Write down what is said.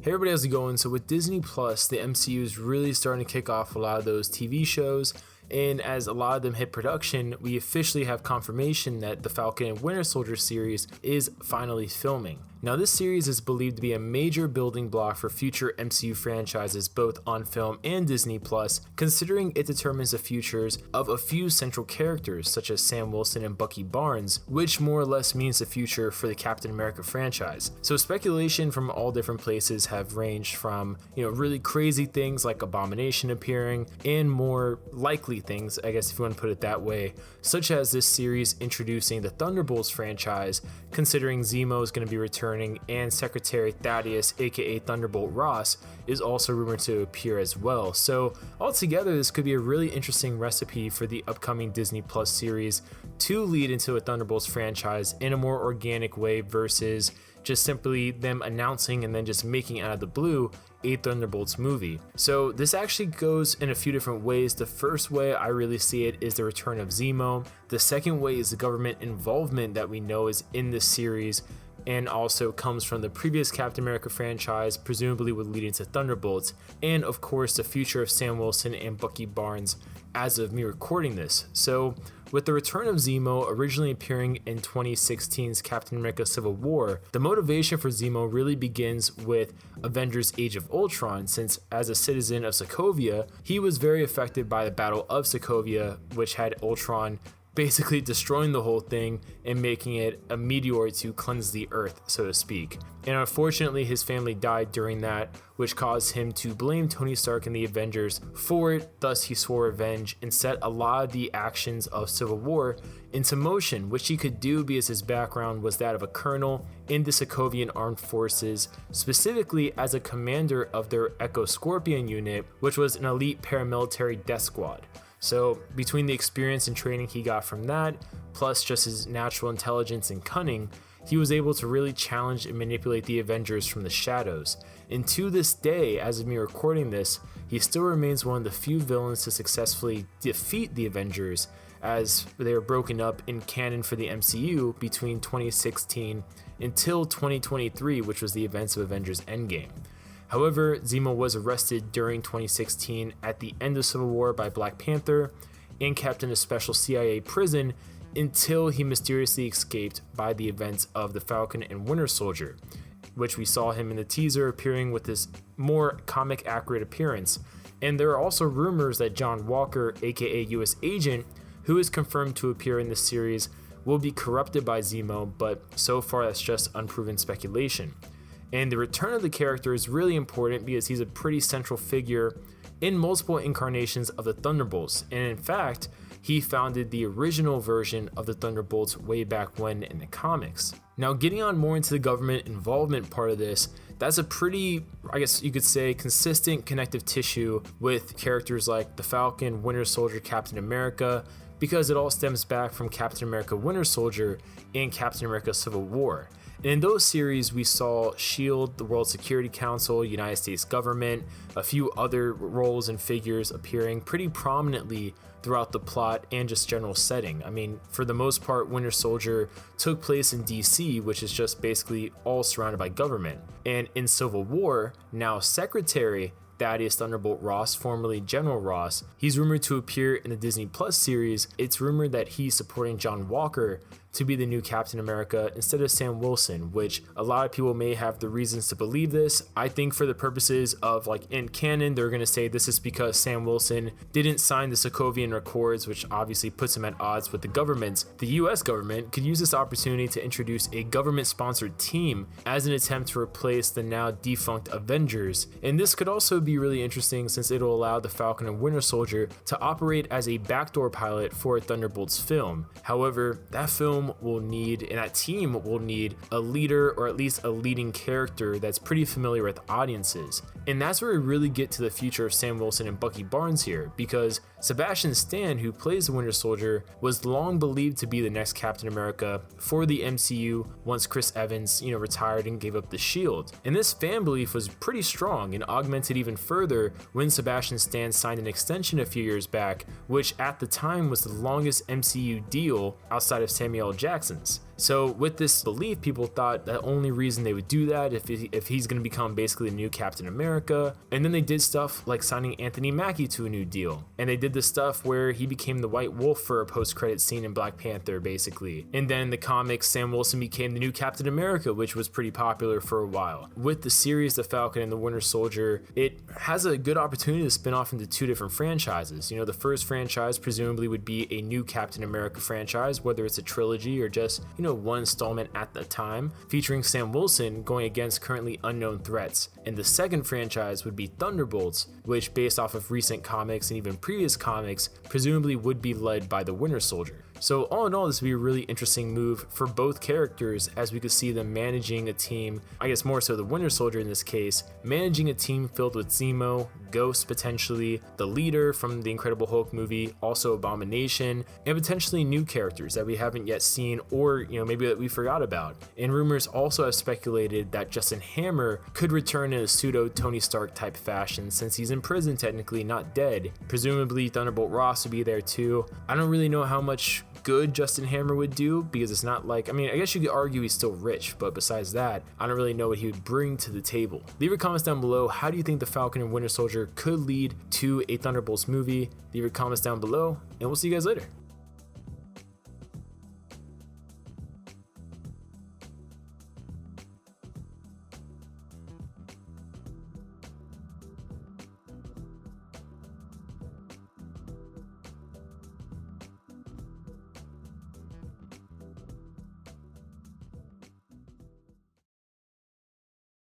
Hey everybody, how's it going? So with Disney Plus, the MCU is really starting to kick off a lot of those TV shows, and as a lot of them hit production, we officially have confirmation that the Falcon and Winter Soldier series is finally filming. Now this series is believed to be a major building block for future MCU franchises both on film and Disney Plus, considering it determines the futures of a few central characters such as Sam Wilson and Bucky Barnes, which more or less means the future for the Captain America franchise. So speculation from all different places have ranged from, really crazy things like Abomination appearing and more likely things, I guess if you want to put it that way, such as this series introducing the Thunderbolts franchise, considering Zemo is going to be returning and Secretary Thaddeus, aka Thunderbolt Ross, is also rumored to appear as well. So altogether, this could be a really interesting recipe for the upcoming Disney Plus series to lead into a Thunderbolts franchise in a more organic way versus just simply them announcing and then just making out of the blue a Thunderbolts movie. So this actually goes in a few different ways. The first way I really see it is the return of Zemo. The second way is the government involvement that we know is in this series and also comes from the previous Captain America franchise, presumably would lead into Thunderbolts, and of course the future of Sam Wilson and Bucky Barnes as of me recording this. So with the return of Zemo originally appearing in 2016's Captain America Civil War, the motivation for Zemo really begins with Avengers Age of Ultron, since as a citizen of Sokovia, he was very affected by the Battle of Sokovia, which had Ultron basically destroying the whole thing and making it a meteor to cleanse the earth, so to speak. And unfortunately, his family died during that, which caused him to blame Tony Stark and the Avengers for it. Thus, he swore revenge and set a lot of the actions of Civil War into motion, which he could do because his background was that of a colonel in the Sokovian Armed Forces, specifically as a commander of their Echo Scorpion unit, which was an elite paramilitary death squad. So between the experience and training he got from that, plus just his natural intelligence and cunning, he was able to really challenge and manipulate the Avengers from the shadows. And to this day, as of me recording this, he still remains one of the few villains to successfully defeat the Avengers, as they were broken up in canon for the MCU between 2016 until 2023, which was the events of Avengers Endgame. However, Zemo was arrested during 2016 at the end of Civil War by Black Panther and kept in a special CIA prison until he mysteriously escaped by the events of the Falcon and Winter Soldier, which we saw him in the teaser appearing with this more comic accurate appearance. And there are also rumors that John Walker, aka US Agent, who is confirmed to appear in this series, will be corrupted by Zemo, but so far that's just unproven speculation. And the return of the character is really important because he's a pretty central figure in multiple incarnations of the Thunderbolts. And in fact, he founded the original version of the Thunderbolts way back when in the comics. Now, getting on more into the government involvement part of this, that's a pretty, I guess you could say, consistent connective tissue with characters like the Falcon, Winter Soldier, Captain America, because it all stems back from Captain America Winter Soldier and Captain America Civil War. And in those series, we saw S.H.I.E.L.D., the World Security Council, United States government, a few other roles and figures appearing pretty prominently throughout the plot and just general setting. I mean, for the most part, Winter Soldier took place in DC, which is just basically all surrounded by government. And in Civil War, now Secretary Thaddeus Thunderbolt Ross, formerly General Ross, he's rumored to appear in the Disney Plus series. It's rumored that he's supporting John Walker to be the new Captain America instead of Sam Wilson, which a lot of people may have the reasons to believe this. I think for the purposes of in canon, they're going to say this is because Sam Wilson didn't sign the Sokovian Accords, which obviously puts him at odds with the government. The US government could use this opportunity to introduce a government-sponsored team as an attempt to replace the now defunct Avengers. And this could also be really interesting since it'll allow the Falcon and Winter Soldier to operate as a backdoor pilot for a Thunderbolts film. However, that film will need, and that team will need, a leader or at least a leading character that's pretty familiar with audiences. And that's where we really get to the future of Sam Wilson and Bucky Barnes here, because Sebastian Stan, who plays the Winter Soldier, was long believed to be the next Captain America for the MCU once Chris Evans, retired and gave up the shield. And this fan belief was pretty strong and augmented even further when Sebastian Stan signed an extension a few years back, which at the time was the longest MCU deal outside of Samuel L. Jackson's. So with this belief, people thought the only reason they would do that if he's going to become basically the new Captain America. And then they did stuff like signing Anthony Mackie to a new deal. And they did the stuff where he became the White Wolf for a post-credit scene in Black Panther, basically. And then in the comics, Sam Wilson became the new Captain America, which was pretty popular for a while. With the series The Falcon and the Winter Soldier, it has a good opportunity to spin off into two different franchises. The first franchise presumably would be a new Captain America franchise, whether it's a trilogy or just, one installment at the time, featuring Sam Wilson going against currently unknown threats. And the second franchise would be Thunderbolts, which, based off of recent comics and even previous comics, presumably would be led by the Winter Soldier. So all in all, this would be a really interesting move for both characters, as we could see them managing a team, I guess more so the Winter Soldier in this case, managing a team filled with Zemo, Ghost potentially, the leader from the Incredible Hulk movie, also Abomination, and potentially new characters that we haven't yet seen or, maybe that we forgot about. And rumors also have speculated that Justin Hammer could return in a pseudo Tony Stark type fashion since he's in prison technically, not dead. Presumably Thunderbolt Ross would be there too. I don't really know how much good Justin Hammer would do, because it's not like, I guess you could argue he's still rich, but besides that, I don't really know what he would bring to the table. Leave your comments down below. How do you think the Falcon and Winter Soldier could lead to a Thunderbolts movie? Leave your comments down below, and we'll see you guys later.